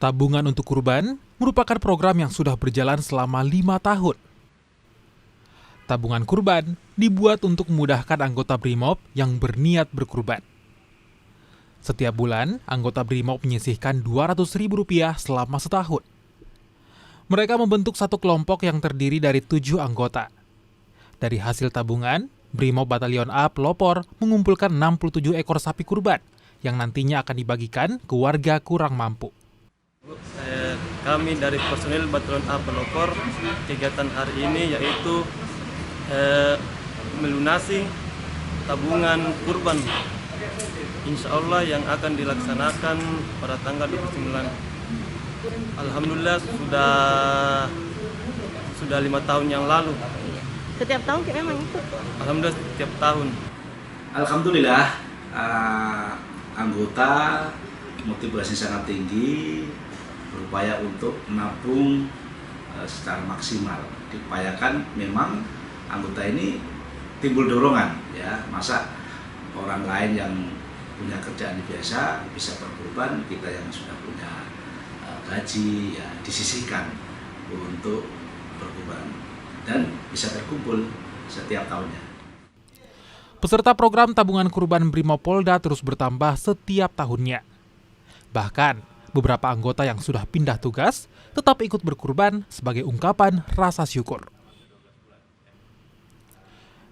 Tabungan untuk kurban merupakan program yang sudah berjalan selama 5 tahun. Tabungan kurban dibuat untuk memudahkan anggota BRIMOB yang berniat berkurban. Setiap bulan, anggota BRIMOB menyisihkan Rp200.000 selama setahun. Mereka membentuk satu kelompok yang terdiri dari 7 anggota. Dari hasil tabungan, BRIMOB Batalion A Pelopor mengumpulkan 67 ekor sapi kurban yang nantinya akan dibagikan ke warga kurang mampu. Kami dari personil Batalion A Pelopor, kegiatan hari ini yaitu melunasi tabungan kurban insya Allah yang akan dilaksanakan pada tanggal 29. Alhamdulillah sudah 5 tahun yang lalu. Setiap tahun kita memang ikut? Alhamdulillah setiap tahun. Alhamdulillah anggota motivasi sangat tinggi, berupaya untuk menabung secara maksimal. Diupayakan memang anggota ini timbul dorongan, ya, masa orang lain yang punya kerjaan biasa bisa berkorban, kita yang sudah punya gaji ya disisihkan untuk berkorban dan bisa terkumpul setiap tahunnya. Peserta program tabungan kurban Brimopolda terus bertambah setiap tahunnya. Bahkan, beberapa anggota yang sudah pindah tugas tetap ikut berkurban sebagai ungkapan rasa syukur.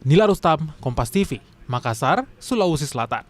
Nila Rustam, Kompas TV, Makassar, Sulawesi Selatan.